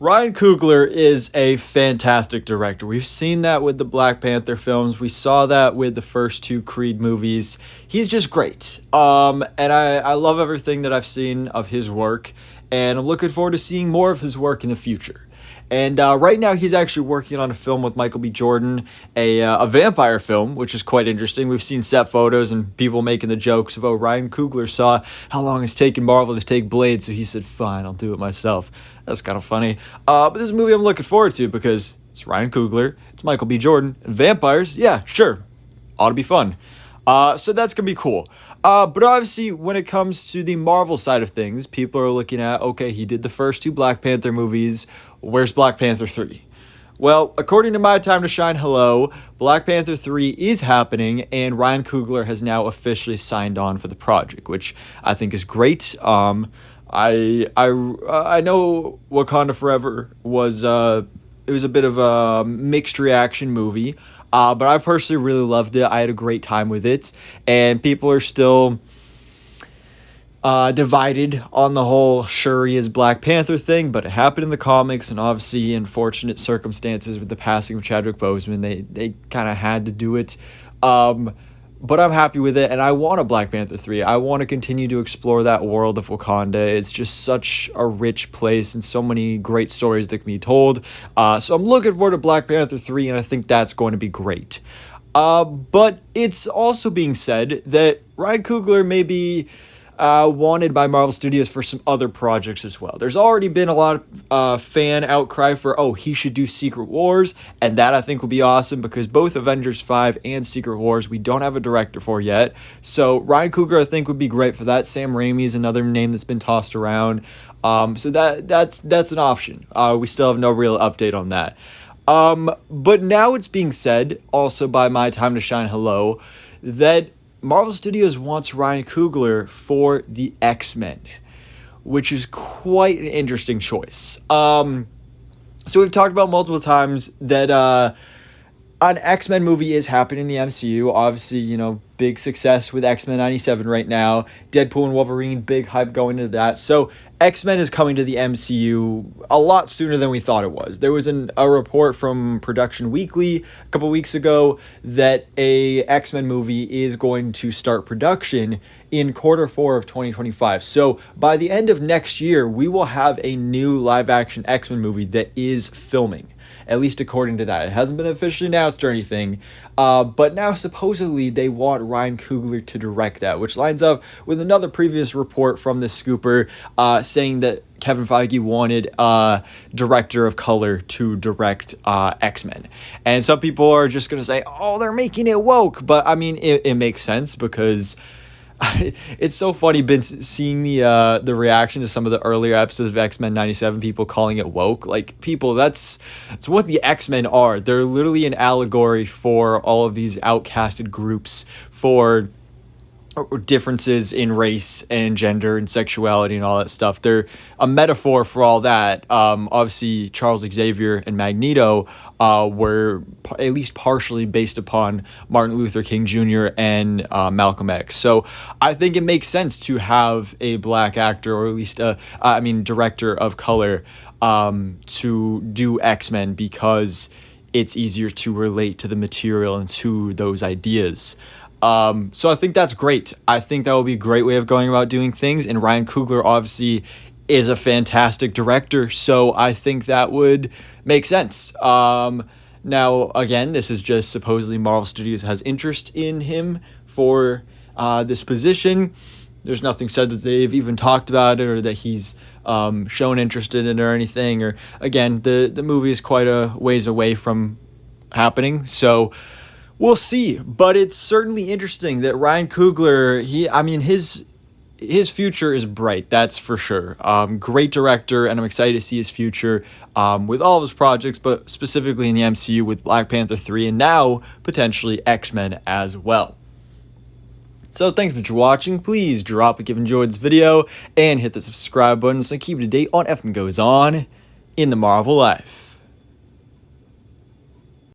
Ryan Coogler is a fantastic director. We've seen that with the Black Panther films. We saw that with the first two Creed movies. He's just great. And I love everything that I've seen of his work, and I'm looking forward to seeing more of his work in the future. And right now, he's actually working on a film with Michael B. Jordan, a vampire film, which is quite interesting. We've seen set photos and people making the jokes of, oh, Ryan Coogler saw how long it's taken Marvel to take Blade, so he said, fine, I'll do it myself. That's kind of funny. But this is a movie I'm looking forward to because it's Ryan Coogler, it's Michael B. Jordan, and vampires, yeah, sure, ought to be fun. So that's going to be cool. But obviously, when it comes to the Marvel side of things, people are looking at, okay, he did the first two Black Panther movies. Where's Black Panther 3? Well, according to My Time to Shine Hello, Black Panther 3 is happening, and Ryan Coogler has now officially signed on for the project, which I think is great. I know Wakanda Forever was it was a bit of a mixed reaction movie. But I personally really loved it. I had a great time with it. And people are still divided on the whole Shuri is Black Panther thing, but it happened in the comics, and obviously in fortunate circumstances with the passing of Chadwick Boseman, they kind of had to do it. But I'm happy with it, and I want a Black Panther 3. I want to continue to explore that world of Wakanda. It's just such a rich place and so many great stories that can be told. So I'm looking forward to Black Panther 3, and I think that's going to be great. But it's also being said that Ryan Coogler may be wanted by Marvel Studios for some other projects as well. There's already been a lot of fan outcry for, oh, he should do Secret Wars, and that I think would be awesome because both Avengers 5 and Secret Wars we don't have a director for yet. So Ryan Coogler I think would be great for that. Sam Raimi is another name that's been tossed around. So that's an option. We still have no real update on that. But now it's being said, also by My Time to Shine Hello, that Marvel Studios wants Ryan Coogler for the X-Men, which is quite an interesting choice. So we've talked about multiple times that an X-Men movie is happening in the MCU. Obviously, you know, big success with X-Men 97 right now. Deadpool and Wolverine, big hype going into that. So X-Men is coming to the MCU a lot sooner than we thought it was. There was a report from Production Weekly a couple weeks ago that a X-Men movie is going to start production in Q4 of 2025. So by the end of next year, we will have a new live-action X-Men movie that is filming. At least according to that. It hasn't been officially announced or anything. But now supposedly they want Ryan Coogler to direct that, which lines up with another previous report from this scooper saying that Kevin Feige wanted a director of color to direct X-Men. And some people are just going to say, oh, they're making it woke. But I mean, it makes sense because it's so funny been seeing the reaction to some of the earlier episodes of X-Men 97, people calling it woke. Like, people, that's what the X-Men are. They're literally an allegory for all of these outcasted groups, for differences in race and gender and sexuality and all that stuff. They're a metaphor for all that. Obviously, Charles Xavier and Magneto were at least partially based upon Martin Luther King Jr. and Malcolm X. So I think it makes sense to have a black actor, or at least director of color, to do X-Men because it's easier to relate to the material and to those ideas. So I think that's great. I think that will be a great way of going about doing things. And Ryan Coogler obviously is a fantastic director, so I think that would make sense. Now, again, this is just supposedly Marvel Studios has interest in him for this position. There's nothing said that they've even talked about it or that he's shown interest in it or anything. Or again, the movie is quite a ways away from happening, so we'll see. But it's certainly interesting that Ryan Coogler, his future is bright, that's for sure. Great director, and I'm excited to see his future with all of his projects, but specifically in the MCU with Black Panther 3 and now potentially X-Men as well. So thanks for watching. Please drop a like if you enjoyed this video and hit the subscribe button so I keep you up to date on everything goes on in the Marvel life.